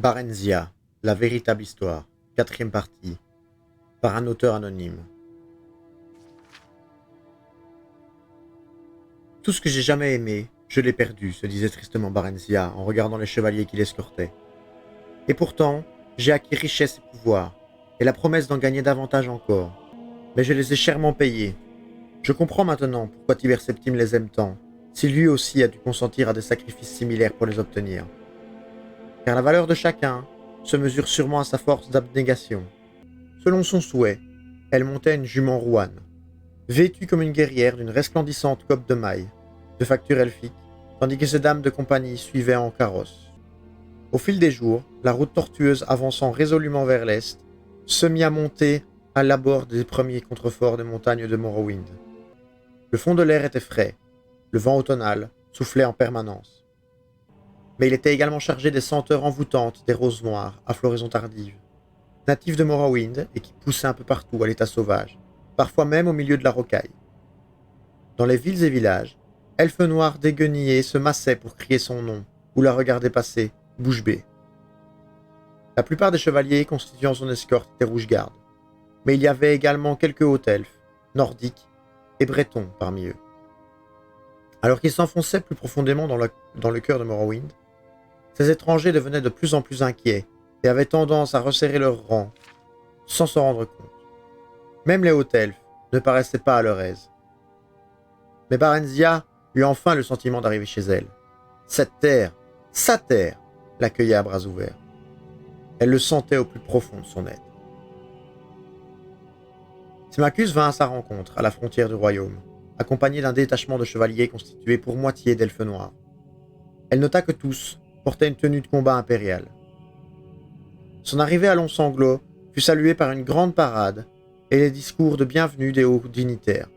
Barenzia, la véritable histoire, quatrième partie, par un auteur anonyme. Tout ce que j'ai jamais aimé, je l'ai perdu, se disait tristement Barenzia en regardant les chevaliers qui l'escortaient. Et pourtant, j'ai acquis richesse et pouvoir, et la promesse d'en gagner davantage encore. Mais je les ai chèrement payés. Je comprends maintenant pourquoi Tiber Septime les aime tant, si lui aussi a dû consentir à des sacrifices similaires pour les obtenir. Car la valeur de chacun se mesure sûrement à sa force d'abnégation. Selon son souhait, elle montait une jument rouane, vêtue comme une guerrière d'une resplendissante cope de maille, de facture elfique, tandis que ses dames de compagnie suivaient en carrosse. Au fil des jours, la route tortueuse avançant résolument vers l'est, se mit à monter à l'abord des premiers contreforts des montagnes de Morrowind. Le fond de l'air était frais, le vent automnal soufflait en permanence. Mais il était également chargé des senteurs envoûtantes des roses noires à floraison tardive, natives de Morrowind et qui poussaient un peu partout à l'état sauvage, parfois même au milieu de la rocaille. Dans les villes et villages, elfes noirs déguenillés se massaient pour crier son nom ou la regarder passer, bouche bée. La plupart des chevaliers constituant son escorte étaient rouge-garde, mais il y avait également quelques hauts elfes, nordiques et bretons parmi eux. Alors qu'ils s'enfonçaient plus profondément dans le cœur de Morrowind, ces étrangers devenaient de plus en plus inquiets et avaient tendance à resserrer leurs rangs sans s'en rendre compte. Même les hauts elfes ne paraissaient pas à leur aise. Mais Barenzia eut enfin le sentiment d'arriver chez elle. Cette terre, sa terre, l'accueillait à bras ouverts. Elle le sentait au plus profond de son être. Symmachus vint à sa rencontre, à la frontière du royaume, accompagné d'un détachement de chevaliers constitué pour moitié d'elfes noirs. Elle nota que tous portaient une tenue de combat impériale. Son arrivée à Long-Sanglot fut saluée par une grande parade et les discours de bienvenue des hauts dignitaires.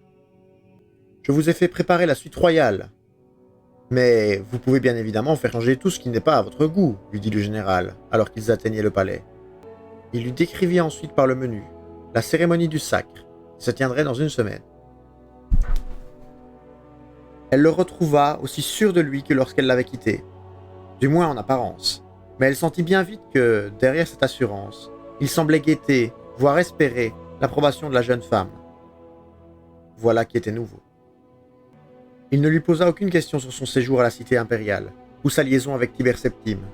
« Je vous ai fait préparer la suite royale, mais vous pouvez bien évidemment faire changer tout ce qui n'est pas à votre goût, lui dit le général, alors qu'ils atteignaient le palais. Il lui décrivit ensuite par le menu la cérémonie du sacre, qui se tiendrait dans une semaine. Elle le retrouva aussi sûr de lui que lorsqu'elle l'avait quitté, du moins en apparence, mais elle sentit bien vite que, derrière cette assurance, il semblait guetter, voire espérer, l'approbation de la jeune femme. Voilà qui était nouveau. Il ne lui posa aucune question sur son séjour à la cité impériale, ou sa liaison avec Tiber Septime,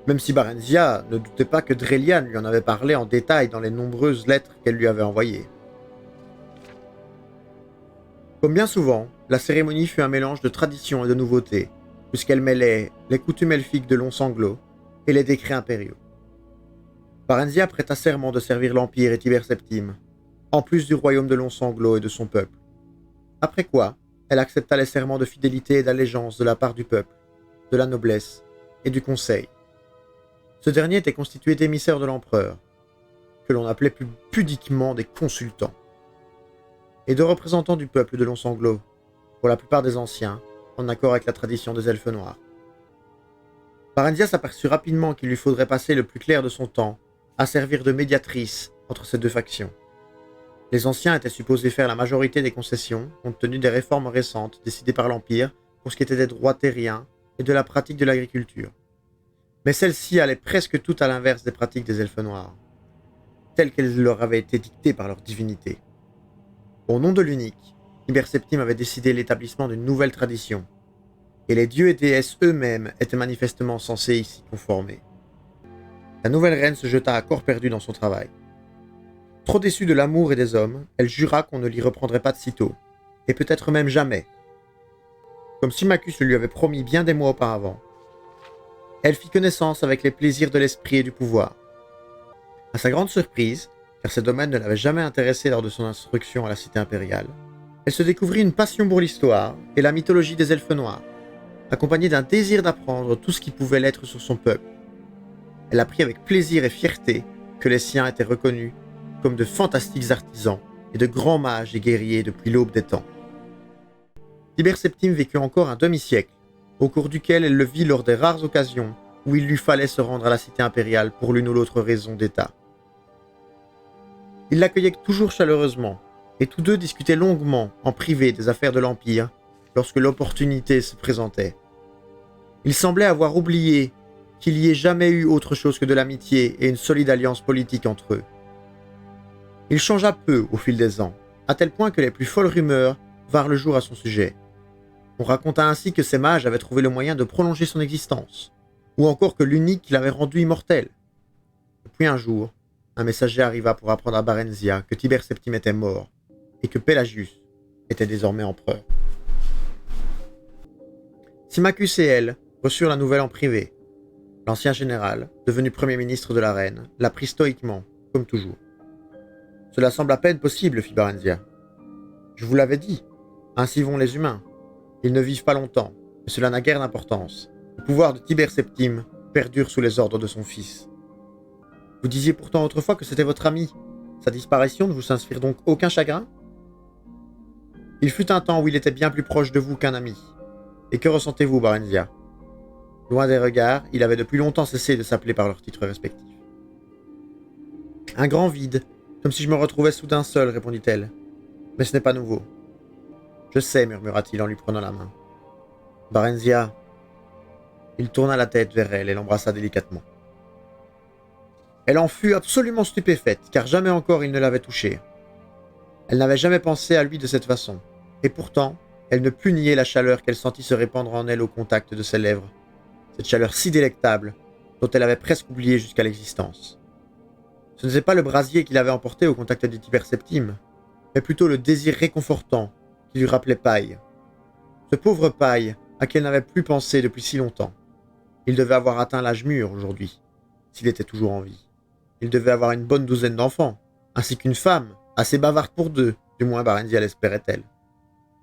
même si Barenzia ne doutait pas que Drelian lui en avait parlé en détail dans les nombreuses lettres qu'elle lui avait envoyées. Comme bien souvent, la cérémonie fut un mélange de tradition et de nouveautés, puisqu'elle mêlait les coutumes elfiques de Long-Sanglot et les décrets impériaux. Barenzia prêta serment de servir l'Empire et Tiber Septime, en plus du royaume de Long-Sanglot et de son peuple. Après quoi, elle accepta les serments de fidélité et d'allégeance de la part du peuple, de la noblesse et du conseil. Ce dernier était constitué d'émissaires de l'empereur, que l'on appelait plus pudiquement des consultants, et de représentants du peuple de Long-Sanglot, pour la plupart des anciens, en accord avec la tradition des elfes noirs. Barenzia s'aperçut rapidement qu'il lui faudrait passer le plus clair de son temps à servir de médiatrice entre ces deux factions. Les anciens étaient supposés faire la majorité des concessions, compte tenu des réformes récentes décidées par l'Empire pour ce qui était des droits terriens et de la pratique de l'agriculture. Mais celle-ci allait presque tout à l'inverse des pratiques des elfes noirs, telles qu'elles leur avaient été dictées par leur divinité. Au nom de l'unique, Tiber Septime avait décidé l'établissement d'une nouvelle tradition, et les dieux et déesses eux-mêmes étaient manifestement censés y s'y conformer. La nouvelle reine se jeta à corps perdu dans son travail. Trop déçue de l'amour et des hommes, elle jura qu'on ne l'y reprendrait pas de sitôt, et peut-être même jamais. Comme Symmachus le lui avait promis bien des mois auparavant, elle fit connaissance avec les plaisirs de l'esprit et du pouvoir. À sa grande surprise, car ces domaines ne l'avaient jamais intéressée lors de son instruction à la cité impériale, elle se découvrit une passion pour l'histoire et la mythologie des elfes noirs, accompagnée d'un désir d'apprendre tout ce qui pouvait l'être sur son peuple. Elle apprit avec plaisir et fierté que les siens étaient reconnus comme de fantastiques artisans et de grands mages et guerriers depuis l'aube des temps. Tiber Septime vécut encore un demi-siècle, au cours duquel elle le vit lors des rares occasions où il lui fallait se rendre à la cité impériale pour l'une ou l'autre raison d'État. Il l'accueillait toujours chaleureusement, et tous deux discutaient longuement, en privé, des affaires de l'Empire, lorsque l'opportunité se présentait. Il semblait avoir oublié qu'il y ait jamais eu autre chose que de l'amitié et une solide alliance politique entre eux. Il changea peu au fil des ans, à tel point que les plus folles rumeurs vinrent le jour à son sujet. On raconta ainsi que ces mages avaient trouvé le moyen de prolonger son existence, ou encore que l'unique l'avait rendu immortel. Puis un jour, un messager arriva pour apprendre à Barenzia que Tiber Septime était mort, et que Pelagius était désormais empereur. Symmachus et elle reçurent la nouvelle en privé. L'ancien général, devenu premier ministre de la reine, la prit stoïquement, comme toujours. « Cela semble à peine possible, fit Barenzia. Je vous l'avais dit, ainsi vont les humains. Ils ne vivent pas longtemps, mais cela n'a guère d'importance. Le pouvoir de Tiber Septime perdure sous les ordres de son fils. Vous disiez pourtant autrefois que c'était votre ami. Sa disparition ne vous inspire donc aucun chagrin? Il fut un temps où il était bien plus proche de vous qu'un ami. Et que ressentez-vous, Barenzia? Loin des regards, il avait depuis longtemps cessé de s'appeler par leurs titres respectifs. Un grand vide, comme si je me retrouvais soudain seul, répondit-elle. Mais ce n'est pas nouveau. Je sais, murmura-t-il en lui prenant la main. Barenzia. Il tourna la tête vers elle et l'embrassa délicatement. Elle en fut absolument stupéfaite, car jamais encore il ne l'avait touchée. Elle n'avait jamais pensé à lui de cette façon, et pourtant, elle ne put nier la chaleur qu'elle sentit se répandre en elle au contact de ses lèvres, cette chaleur si délectable, dont elle avait presque oublié jusqu'à l'existence. Ce n'était pas le brasier qui l'avait emporté au contact de Tiber Septime, mais plutôt le désir réconfortant qui lui rappelait Paille. Ce pauvre Paille, à qui elle n'avait plus pensé depuis si longtemps. Il devait avoir atteint l'âge mûr aujourd'hui, s'il était toujours en vie. Il devait avoir une bonne douzaine d'enfants, ainsi qu'une femme, assez bavarde pour deux, du moins Barenzia l'espérait-elle.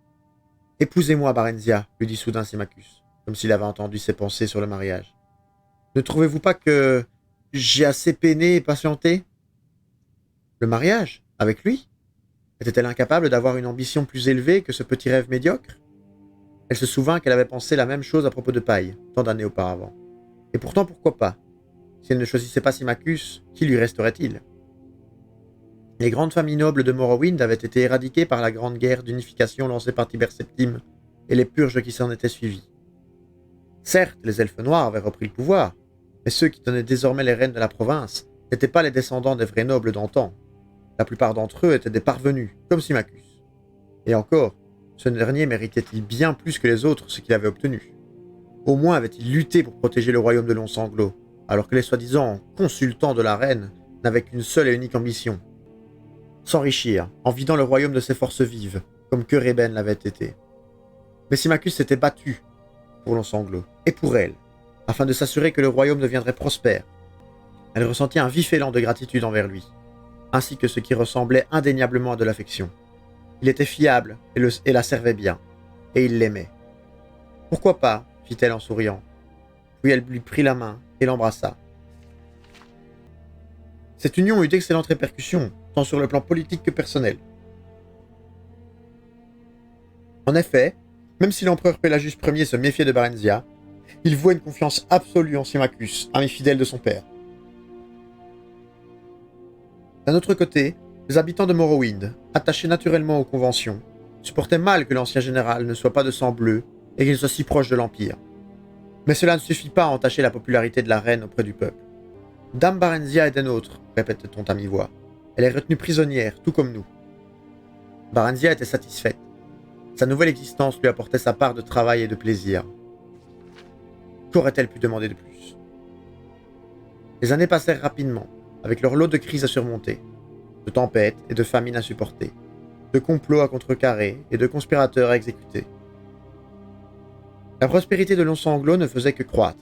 « Épousez-moi, Barenzia, lui dit soudain Symmachus, comme s'il avait entendu ses pensées sur le mariage. Ne trouvez-vous pas que j'ai assez peiné et patienté? Le mariage? Avec lui? Était-elle incapable d'avoir une ambition plus élevée que ce petit rêve médiocre? Elle se souvint qu'elle avait pensé la même chose à propos de Paille, tant d'années auparavant. Et pourtant, pourquoi pas? Si elle ne choisissait pas Symmachus, qui lui resterait-il? Les grandes familles nobles de Morrowind avaient été éradiquées par la grande guerre d'unification lancée par Tiber Septime et les purges qui s'en étaient suivies. Certes, les elfes noirs avaient repris le pouvoir, mais ceux qui tenaient désormais les rênes de la province n'étaient pas les descendants des vrais nobles d'antan. La plupart d'entre eux étaient des parvenus, comme Symmachus. Et encore, ce dernier méritait-il bien plus que les autres ce qu'il avait obtenu. Au moins avait-il lutté pour protéger le royaume de Long-Sanglot, alors que les soi-disant consultants de la reine n'avaient qu'une seule et unique ambition: s'enrichir en vidant le royaume de ses forces vives, comme que Reben l'avait été. Mais Symmachus s'était battu pour Long-Sanglot, et pour elle, afin de s'assurer que le royaume deviendrait prospère. Elle ressentit un vif élan de gratitude envers lui, ainsi que ce qui ressemblait indéniablement à de l'affection. Il était fiable et la servait bien, et il l'aimait. « Pourquoi pas ?» fit-elle en souriant. Puis elle lui prit la main et l'embrassa. Cette union eut d'excellentes répercussions, tant sur le plan politique que personnel. En effet, même si l'empereur Pelagius Ier se méfiait de Barenzia, il vouait une confiance absolue en Symmachus, ami fidèle de son père. D'un autre côté, les habitants de Morrowind, attachés naturellement aux conventions, supportaient mal que l'ancien général ne soit pas de sang bleu et qu'il soit si proche de l'Empire. Mais cela ne suffit pas à entacher la popularité de la reine auprès du peuple. Dame Barenzia est des nôtres, répétait-on à mi-voix. Elle est retenue prisonnière, tout comme nous. Barenzia était satisfaite. Sa nouvelle existence lui apportait sa part de travail et de plaisir. Qu'aurait-elle pu demander de plus? Les années passèrent rapidement, avec leur lot de crises à surmonter, de tempêtes et de famines à supporter, de complots à contrecarrer et de conspirateurs à exécuter. La prospérité de Long-Sanglot ne faisait que croître.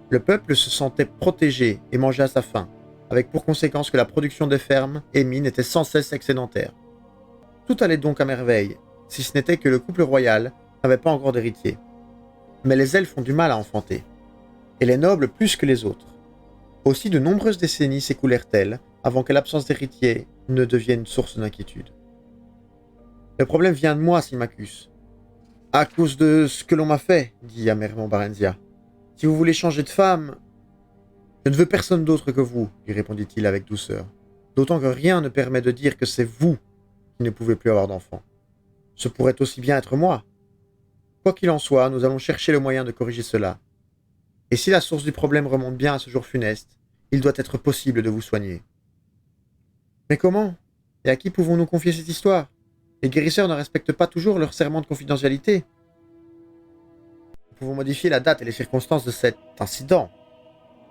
Le peuple se sentait protégé et mangeait à sa faim, avec pour conséquence que la production des fermes et mines était sans cesse excédentaire. Tout allait donc à merveille, si ce n'était que le couple royal n'avait pas encore d'héritier. Mais les elfes ont du mal à enfanter, et les nobles plus que les autres. Aussi de nombreuses décennies s'écoulèrent-elles avant que l'absence d'héritier ne devienne source d'inquiétude. Le problème vient de moi, Symmachus. À cause de ce que l'on m'a fait, dit amèrement Barenzia. Si vous voulez changer de femme... Je ne veux personne d'autre que vous, lui répondit-il avec douceur. D'autant que rien ne permet de dire que c'est vous qui ne pouvez plus avoir d'enfant. Ce pourrait aussi bien être moi. Quoi qu'il en soit, nous allons chercher le moyen de corriger cela, Et si la source du problème remonte bien à ce jour funeste, il doit être possible de vous soigner. Mais comment? Et à qui pouvons-nous confier cette histoire? Les guérisseurs ne respectent pas toujours leur serment de confidentialité. Nous pouvons modifier la date et les circonstances de cet incident.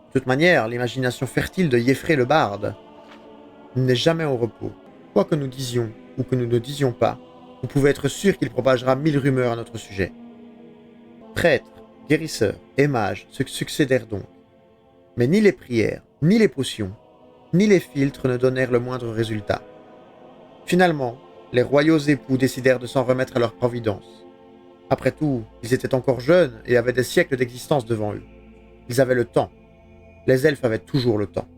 De toute manière, l'imagination fertile de Yeffré le barde n'est jamais au repos. Quoi que nous disions ou que nous ne disions pas, vous pouvez être sûr qu'il propagera 1000 rumeurs à notre sujet. Prêtres, guérisseurs et mages se succédèrent donc. Mais ni les prières, ni les potions, ni les filtres ne donnèrent le moindre résultat. Finalement, les royaux époux décidèrent de s'en remettre à leur providence. Après tout, ils étaient encore jeunes et avaient des siècles d'existence devant eux. Ils avaient le temps. Les elfes avaient toujours le temps.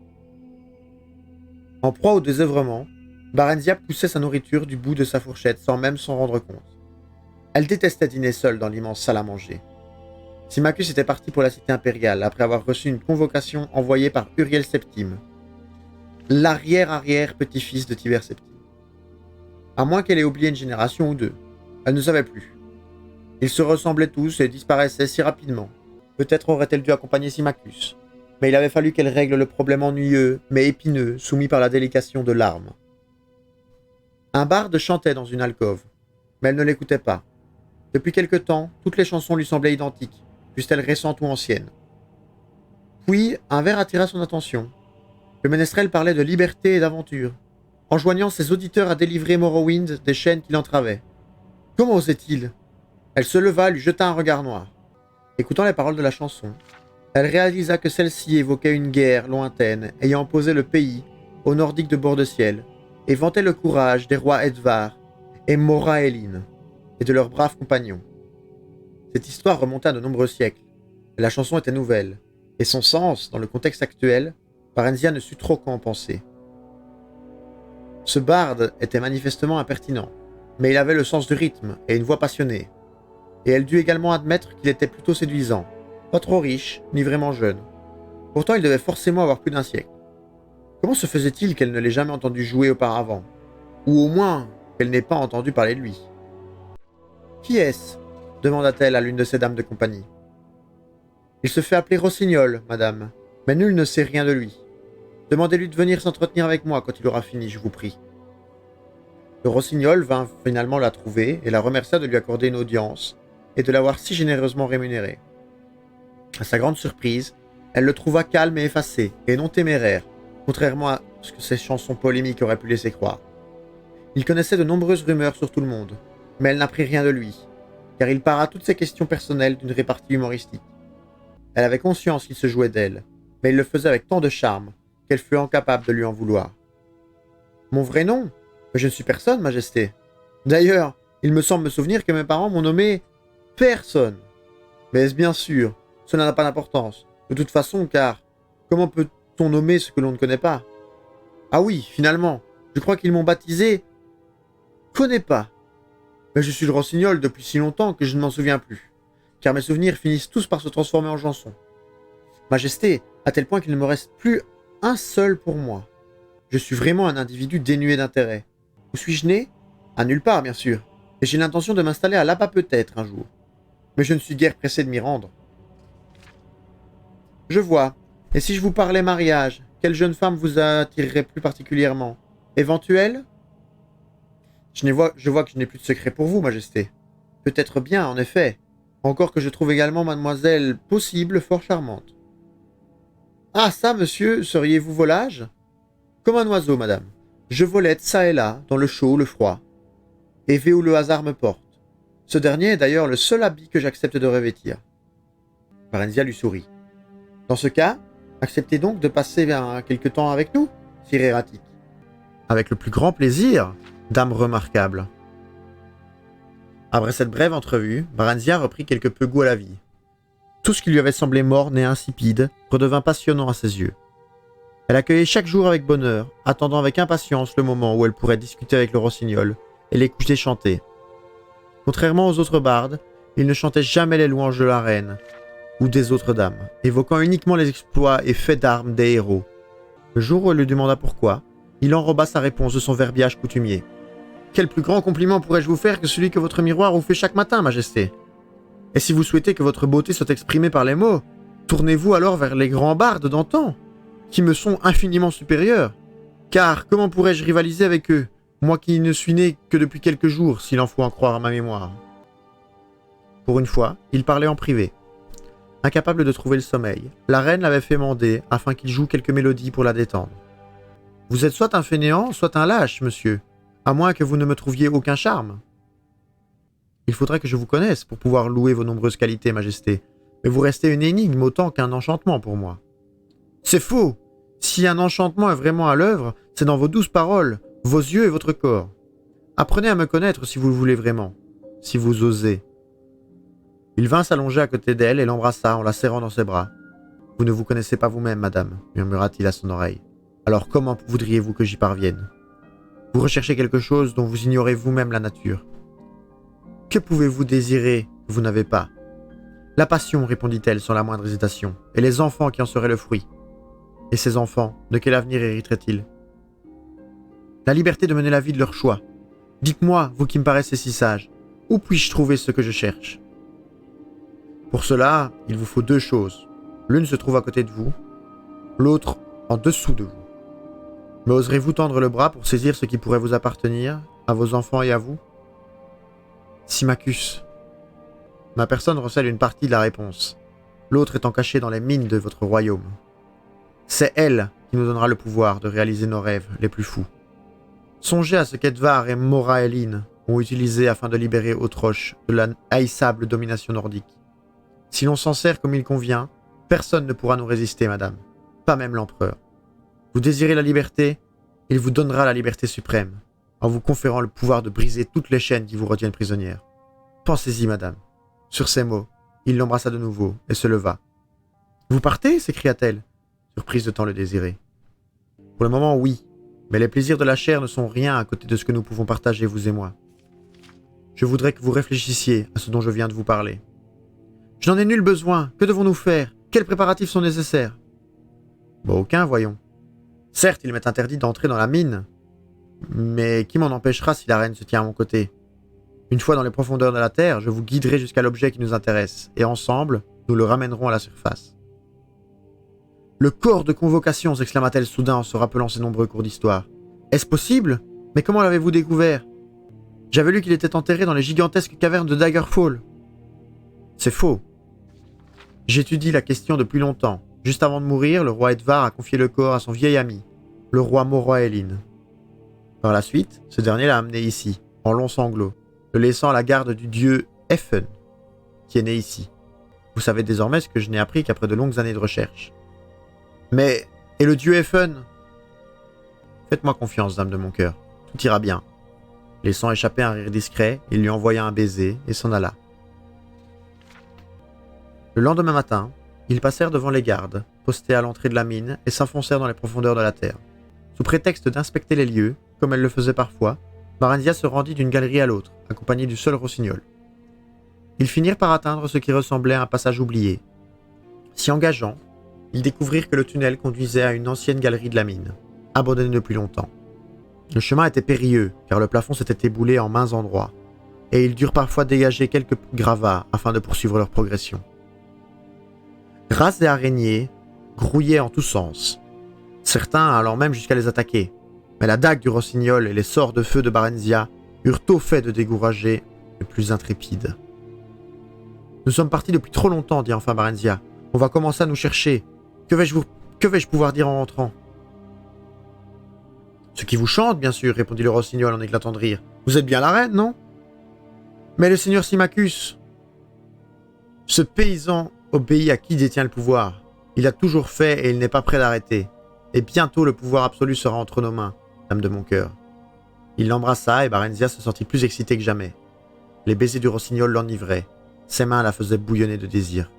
En proie au désœuvrement, Barenzia poussait sa nourriture du bout de sa fourchette sans même s'en rendre compte. Elle détestait dîner seule dans l'immense salle à manger. Symmachus était parti pour la cité impériale après avoir reçu une convocation envoyée par Uriel Septime, l'arrière-arrière-petit-fils de Tibère Septime. À moins qu'elle ait oublié une génération ou deux, elle ne savait plus. Ils se ressemblaient tous et disparaissaient si rapidement. Peut-être aurait-elle dû accompagner Symmachus, mais il avait fallu qu'elle règle le problème ennuyeux mais épineux soumis par la délication de l'arme. Un barde chantait dans une alcôve, mais elle ne l'écoutait pas. Depuis quelque temps, toutes les chansons lui semblaient identiques, fussent-elles récentes ou anciennes. Puis, un vers attira son attention. Le ménestrel parlait de liberté et d'aventure, enjoignant ses auditeurs à délivrer Morrowind des chaînes qui l'entravaient. Comment osait-il? Elle se leva, lui jeta un regard noir. Écoutant les paroles de la chanson, elle réalisa que celle-ci évoquait une guerre lointaine ayant opposé le pays aux Nordiques de Bord-de-Ciel et vantait le courage des rois Edvar et Moraelin et de leurs braves compagnons. Cette histoire remonta à de nombreux siècles, mais la chanson était nouvelle, et son sens, dans le contexte actuel, Barenzia ne sut trop quoi en penser. Ce barde était manifestement impertinent, mais il avait le sens du rythme et une voix passionnée, et elle dut également admettre qu'il était plutôt séduisant, pas trop riche, ni vraiment jeune. Pourtant il devait forcément avoir plus d'un siècle. Comment se faisait-il qu'elle ne l'ait jamais entendu jouer auparavant? Ou au moins, qu'elle n'ait pas entendu parler de lui? Qui est-ce? Demanda-t-elle à l'une de ses dames de compagnie. Il se fait appeler Rossignol, madame, mais nul ne sait rien de lui. Demandez-lui de venir s'entretenir avec moi quand il aura fini, je vous prie. Le Rossignol vint finalement la trouver et la remercia de lui accorder une audience et de l'avoir si généreusement rémunérée. À sa grande surprise, elle le trouva calme et effacé, et non téméraire, contrairement à ce que ses chansons polémiques auraient pu laisser croire. Il connaissait de nombreuses rumeurs sur tout le monde, mais elle n'apprit rien de lui, car il para toutes ses questions personnelles d'une répartie humoristique. Elle avait conscience qu'il se jouait d'elle, mais il le faisait avec tant de charme qu'elle fut incapable de lui en vouloir. « Mon vrai nom? Mais je ne suis personne, Majesté. D'ailleurs, il me semble me souvenir que mes parents m'ont nommé personne. Mais est-ce bien sûr? Cela n'a pas d'importance. De toute façon, car comment peut-on nommer ce que l'on ne connaît pas? Ah oui, finalement, je crois qu'ils m'ont baptisé connais pas. Mais je suis le Rossignol depuis si longtemps que je ne m'en souviens plus, car mes souvenirs finissent tous par se transformer en chansons. Majesté, à tel point qu'il ne me reste plus un seul pour moi. Je suis vraiment un individu dénué d'intérêt. Où suis-je né? À nulle part, bien sûr, et j'ai l'intention de m'installer à là-bas peut-être un jour. Mais je ne suis guère pressé de m'y rendre. Je vois. Et si je vous parlais mariage, quelle jeune femme vous attirerait plus particulièrement? Éventuelle? Je vois que je n'ai plus de secret pour vous, Majesté. Peut-être bien, en effet. Encore que je trouve également mademoiselle possible fort charmante. Ah, ça, monsieur, seriez-vous volage? Comme un oiseau, madame. Je volette çà et là, dans le chaud, le froid. Et vais où le hasard me porte. Ce dernier est d'ailleurs le seul habit que j'accepte de revêtir. Barenzia lui sourit. Dans ce cas, acceptez donc de passer quelque temps avec nous, sire erratique. Avec le plus grand plaisir, dame remarquable. Après cette brève entrevue, Barenzia reprit quelque peu goût à la vie. Tout ce qui lui avait semblé morne et insipide redevint passionnant à ses yeux. Elle accueillait chaque jour avec bonheur, attendant avec impatience le moment où elle pourrait discuter avec le Rossignol et l'écouter chanter. Contrairement aux autres bardes, il ne chantait jamais les louanges de la reine ou des autres dames, évoquant uniquement les exploits et faits d'armes des héros. Le jour où elle lui demanda pourquoi, il enroba sa réponse de son verbiage coutumier. « Quel plus grand compliment pourrais-je vous faire que celui que votre miroir vous fait chaque matin, Majesté? Et si vous souhaitez que votre beauté soit exprimée par les mots, Tournez-vous alors vers les grands bardes d'antan, qui me sont infiniment supérieurs. Car comment pourrais-je rivaliser avec eux, moi qui ne suis né que depuis quelques jours, s'il en faut en croire à ma mémoire. Pour une fois, il parlait en privé. Incapable de trouver le sommeil, la reine l'avait fait mander afin qu'il joue quelques mélodies pour la détendre. « Vous êtes soit un fainéant, soit un lâche, monsieur, à moins que vous ne me trouviez aucun charme. » « Il faudrait que je vous connaisse pour pouvoir louer vos nombreuses qualités, majesté, mais vous restez une énigme autant qu'un enchantement pour moi. »« C'est faux. Si un enchantement est vraiment à l'œuvre, c'est dans vos douces paroles, vos yeux et votre corps. Apprenez à me connaître si vous le voulez vraiment, si vous osez. » Il vint s'allonger à côté d'elle et l'embrassa en la serrant dans ses bras. « Vous ne vous connaissez pas vous-même, madame, murmura-t-il à son oreille. Alors comment voudriez-vous que j'y parvienne? Vous recherchez quelque chose dont vous ignorez vous-même la nature. Que pouvez-vous désirer que vous n'avez pas? La passion, répondit-elle sans la moindre hésitation, et les enfants qui en seraient le fruit. Et ces enfants, de quel avenir hériteraient-ils? La liberté de mener la vie de leur choix. Dites-moi, vous qui me paraissez si sage, où puis-je trouver ce que je cherche? Pour cela, il vous faut deux choses. L'une se trouve à côté de vous, l'autre en dessous de vous. Mais oserez-vous tendre le bras pour saisir ce qui pourrait vous appartenir, à vos enfants et à vous? Symmachus. Ma personne recèle une partie de la réponse, l'autre étant cachée dans les mines de votre royaume. C'est elle qui nous donnera le pouvoir de réaliser nos rêves les plus fous. Songez à ce qu'Edvard et Moraeline ont utilisé afin de libérer Autroche de la haïssable domination nordique. Si l'on s'en sert comme il convient, personne ne pourra nous résister, madame, pas même l'empereur. Vous désirez la liberté, il vous donnera la liberté suprême, en vous conférant le pouvoir de briser toutes les chaînes qui vous retiennent prisonnière. Pensez-y, madame. » Sur ces mots, il l'embrassa de nouveau et se leva. « Vous partez » s'écria-t-elle, surprise de tant le désirer. « Pour le moment, oui, mais les plaisirs de la chair ne sont rien à côté de ce que nous pouvons partager, vous et moi. Je voudrais que vous réfléchissiez à ce dont je viens de vous parler. »« Je n'en ai nul besoin. Que devons-nous faire? Quels préparatifs sont nécessaires ?»« Bon, aucun, voyons. Certes, il m'est interdit d'entrer dans la mine, mais qui m'en empêchera si la reine se tient à mon côté? Une fois dans les profondeurs de la terre, je vous guiderai jusqu'à l'objet qui nous intéresse, et ensemble, nous le ramènerons à la surface. »« Le corps de convocation » s'exclama-t-elle soudain en se rappelant ses nombreux cours d'histoire. « Est-ce possible? Mais comment l'avez-vous découvert? J'avais lu qu'il était enterré dans les gigantesques cavernes de Daggerfall. » »« C'est faux. J'étudie la question depuis longtemps. Juste avant de mourir, le roi Edvard a confié le corps à son vieil ami, le roi Moraeline. Par la suite, ce dernier l'a amené ici, en longs sanglots, le laissant à la garde du dieu Effen, qui est né ici. Vous savez désormais ce que je n'ai appris qu'après de longues années de recherche. Mais, et le dieu Effen? Faites-moi confiance, dame de mon cœur, tout ira bien. Laissant échapper un rire discret, il lui envoya un baiser et s'en alla. Le lendemain matin, ils passèrent devant les gardes, postés à l'entrée de la mine, et s'enfoncèrent dans les profondeurs de la terre. Sous prétexte d'inspecter les lieux, comme elle le faisait parfois, Barenzia se rendit d'une galerie à l'autre, accompagnée du seul rossignol. Ils finirent par atteindre ce qui ressemblait à un passage oublié. S'y engageant, ils découvrirent que le tunnel conduisait à une ancienne galerie de la mine, abandonnée depuis longtemps. Le chemin était périlleux, car le plafond s'était éboulé en maints endroits, et ils durent parfois dégager quelques gravats afin de poursuivre leur progression. Rats et araignées grouillaient en tous sens, certains allant même jusqu'à les attaquer, mais la dague du rossignol et les sorts de feu de Barenzia eurent tôt fait de décourager les plus intrépides. « Nous sommes partis depuis trop longtemps, dit enfin Barenzia. On va commencer à nous chercher. Que vais-je pouvoir dire en rentrant ?»« Ce qui vous chante, bien sûr, répondit le rossignol en éclatant de rire. Vous êtes bien la reine, non ? Mais le seigneur Symmachus, ce paysan obéit à qui détient le pouvoir. Il a toujours fait et il n'est pas prêt d'arrêter. Et bientôt le pouvoir absolu sera entre nos mains, dame de mon cœur. » Il l'embrassa et Barenzia se sentit plus excitée que jamais. Les baisers du rossignol l'enivraient. Ses mains la faisaient bouillonner de désir.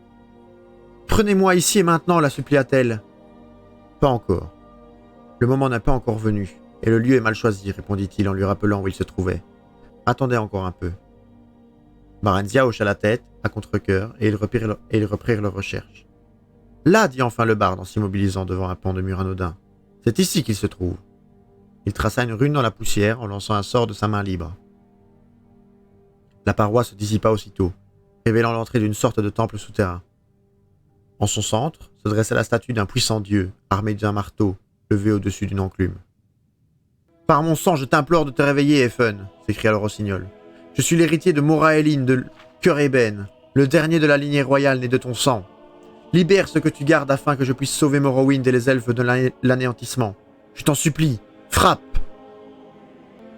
« Prenez-moi ici et maintenant, la supplia-t-elle. »« Pas encore. Le moment n'est pas encore venu, et le lieu est mal choisi, répondit-il en lui rappelant où il se trouvait. Attendez encore un peu. » Barenzia hocha la tête, à contre-cœur, et ils reprirent leur recherche. « Là, dit enfin le barde en s'immobilisant devant un pan de mur anodin. C'est ici qu'il se trouve. » Il traça une rune dans la poussière en lançant un sort de sa main libre. La paroi se dissipa aussitôt, révélant l'entrée d'une sorte de temple souterrain. En son centre se dressait la statue d'un puissant dieu, armé d'un marteau, levé au-dessus d'une enclume. « Par mon sang, je t'implore de te réveiller, Effen !» s'écria le rossignol. « Je suis l'héritier de Moraeline de Cœur-Ébène, le dernier de la lignée royale né de ton sang. Libère ce que tu gardes afin que je puisse sauver Morrowind et les elfes de l'anéantissement. Je t'en supplie, frappe !»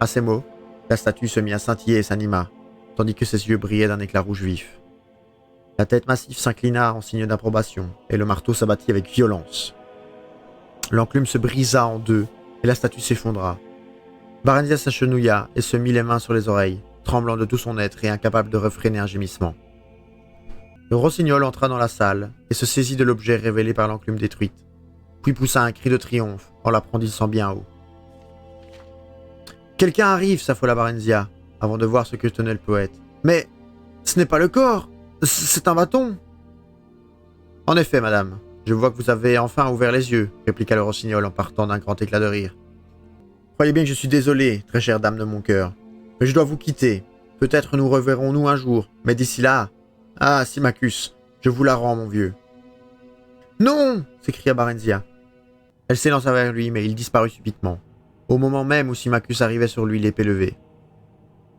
À ces mots, la statue se mit à scintiller et s'anima, tandis que ses yeux brillaient d'un éclat rouge vif. La tête massive s'inclina en signe d'approbation, et le marteau s'abattit avec violence. L'enclume se brisa en deux, et la statue s'effondra. Barenziah s'agenouilla et se mit les mains sur les oreilles, tremblant de tout son être et incapable de refréner un gémissement. Le rossignol entra dans la salle et se saisit de l'objet révélé par l'enclume détruite, puis poussa un cri de triomphe en l'apprendissant bien haut. « Quelqu'un arrive !» s'affola Barenziah, avant de voir ce que tenait le poète. « Mais ce n'est pas le corps, c'est un bâton !»« En effet, madame, je vois que vous avez enfin ouvert les yeux, » répliqua le rossignol en partant d'un grand éclat de rire. « Croyez bien que je suis désolé, très chère dame de mon cœur, mais je dois vous quitter. Peut-être nous reverrons-nous un jour, mais d'ici là... Ah, Symmachus, je vous la rends, mon vieux. »« Non !» s'écria Barenziah. Elle s'élança vers lui, mais il disparut subitement, au moment même où Symmachus arrivait sur lui, l'épée levée.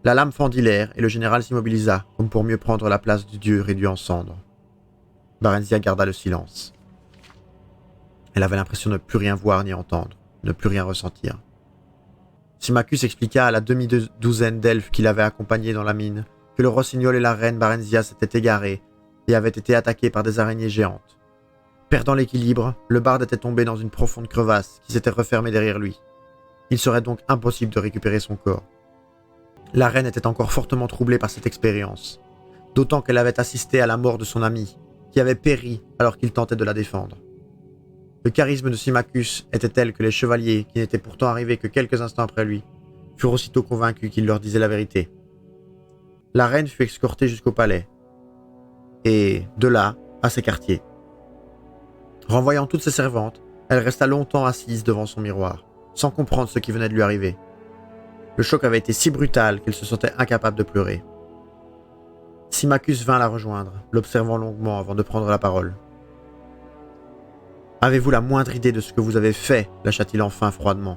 La lame fendit l'air et le général s'immobilisa, comme pour mieux prendre la place du dieu réduit en cendres. Barenziah garda le silence. Elle avait l'impression de ne plus rien voir ni entendre, de ne plus rien ressentir. Symmachus expliqua à la demi-douzaine d'elfes qui l'avaient accompagné dans la mine que le rossignol et la reine Barenziah s'étaient égarés et avaient été attaqués par des araignées géantes. Perdant l'équilibre, le barde était tombé dans une profonde crevasse qui s'était refermée derrière lui. Il serait donc impossible de récupérer son corps. La reine était encore fortement troublée par cette expérience, d'autant qu'elle avait assisté à la mort de son ami, qui avait péri alors qu'il tentait de la défendre. Le charisme de Symmachus était tel que les chevaliers, qui n'étaient pourtant arrivés que quelques instants après lui, furent aussitôt convaincus qu'il leur disait la vérité. La reine fut escortée jusqu'au palais, et de là à ses quartiers. Renvoyant toutes ses servantes, elle resta longtemps assise devant son miroir, sans comprendre ce qui venait de lui arriver. Le choc avait été si brutal qu'elle se sentait incapable de pleurer. Symmachus vint la rejoindre, l'observant longuement avant de prendre la parole. « Avez-vous la moindre idée de ce que vous avez fait ?» lâcha-t-il enfin froidement.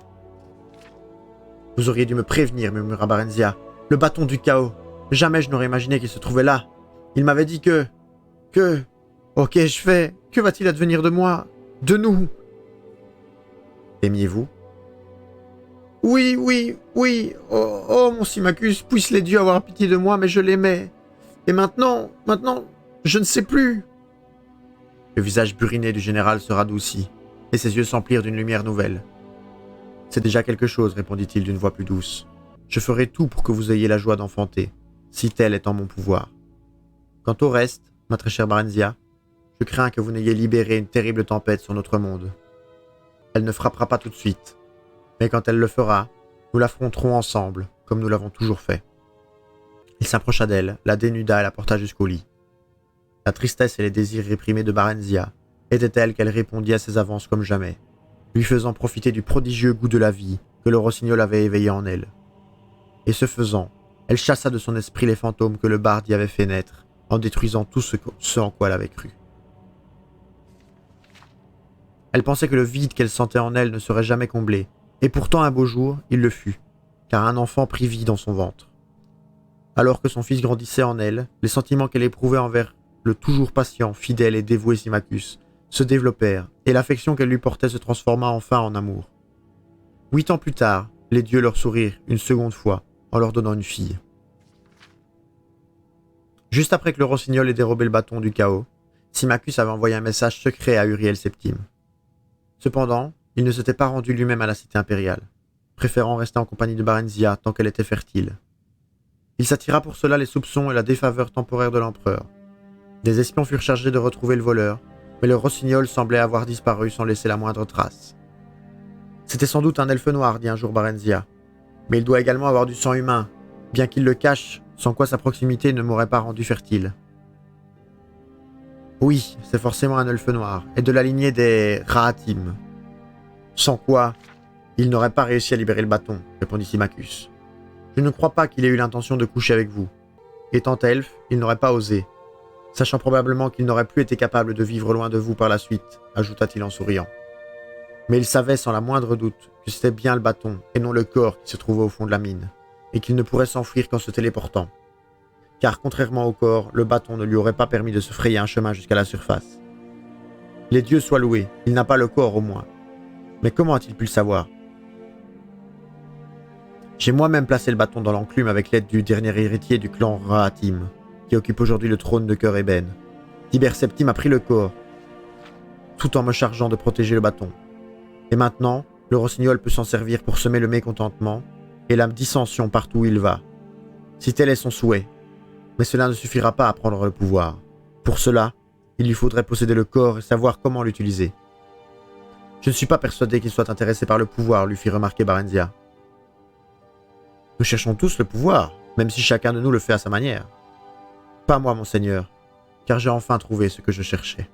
« Vous auriez dû me prévenir, murmura Barenziah. Le bâton du chaos. Jamais je n'aurais imaginé qu'il se trouvait là. Il m'avait dit que... Oh, qu'ai-je fait? Que va-t-il advenir de moi? De nous ?» Aimiez-vous? Oui. Oh, mon Symmachus, puissent les dieux avoir pitié de moi, mais je l'aimais. Et maintenant, je ne sais plus. Le visage buriné du général se radoucit, et ses yeux s'emplirent d'une lumière nouvelle. « C'est déjà quelque chose, répondit-il d'une voix plus douce. Je ferai tout pour que vous ayez la joie d'enfanter, si tel est en mon pouvoir. Quant au reste, ma très chère Barenziah, je crains que vous n'ayez libéré une terrible tempête sur notre monde. Elle ne frappera pas tout de suite, mais quand elle le fera, nous l'affronterons ensemble, comme nous l'avons toujours fait. » Il s'approcha d'elle, la dénuda et la porta jusqu'au lit. La tristesse et les désirs réprimés de Barenziah étaient tels qu'elle répondit à ses avances comme jamais, lui faisant profiter du prodigieux goût de la vie que le rossignol avait éveillé en elle. Et ce faisant, elle chassa de son esprit les fantômes que le barde y avait fait naître, en détruisant tout ce en quoi elle avait cru. Elle pensait que le vide qu'elle sentait en elle ne serait jamais comblé, et pourtant un beau jour, il le fut, car un enfant prit vie dans son ventre. Alors que son fils grandissait en elle, les sentiments qu'elle éprouvait envers le toujours patient, fidèle et dévoué Symmachus se développèrent, et l'affection qu'elle lui portait se transforma enfin en amour. 8 ans plus tard, les dieux leur sourirent une seconde fois, en leur donnant une fille. Juste après que le rossignol ait dérobé le bâton du chaos, Symmachus avait envoyé un message secret à Uriel Septime. Cependant, il ne s'était pas rendu lui-même à la cité impériale, préférant rester en compagnie de Barenziah tant qu'elle était fertile. Il s'attira pour cela les soupçons et la défaveur temporaire de l'empereur. Des espions furent chargés de retrouver le voleur, mais le rossignol semblait avoir disparu sans laisser la moindre trace. C'était sans doute un elfe noir, dit un jour Barenziah, mais il doit également avoir du sang humain, bien qu'il le cache, sans quoi sa proximité ne m'aurait pas rendu fertile. Oui, c'est forcément un elfe noir, et de la lignée des Raatim. Sans quoi, il n'aurait pas réussi à libérer le bâton, répondit Symmachus. Je ne crois pas qu'il ait eu l'intention de coucher avec vous. Étant elfe, il n'aurait pas osé. sachant probablement qu'il n'aurait plus été capable de vivre loin de vous par la suite, ajouta-t-il en souriant. Mais il savait sans la moindre doute que c'était bien le bâton et non le corps qui se trouvait au fond de la mine, et qu'il ne pourrait s'enfuir qu'en se téléportant. Car contrairement au corps, le bâton ne lui aurait pas permis de se frayer un chemin jusqu'à la surface. Les dieux soient loués, il n'a pas le corps au moins. Mais comment a-t-il pu le savoir? J'ai moi-même placé le bâton dans l'enclume avec l'aide du dernier héritier du clan Raatim, qui occupe aujourd'hui le trône de cœur ébène. Tiber Septime a pris le corps, tout en me chargeant de protéger le bâton. Et maintenant, le rossignol peut s'en servir pour semer le mécontentement et la dissension partout où il va. Si tel est son souhait. Mais cela ne suffira pas à prendre le pouvoir. Pour cela, il lui faudrait posséder le corps et savoir comment l'utiliser. Je ne suis pas persuadé qu'il soit intéressé par le pouvoir, lui fit remarquer Barenzia. Nous cherchons tous le pouvoir, même si chacun de nous le fait à sa manière. Pas moi, monseigneur, car j'ai enfin trouvé ce que je cherchais.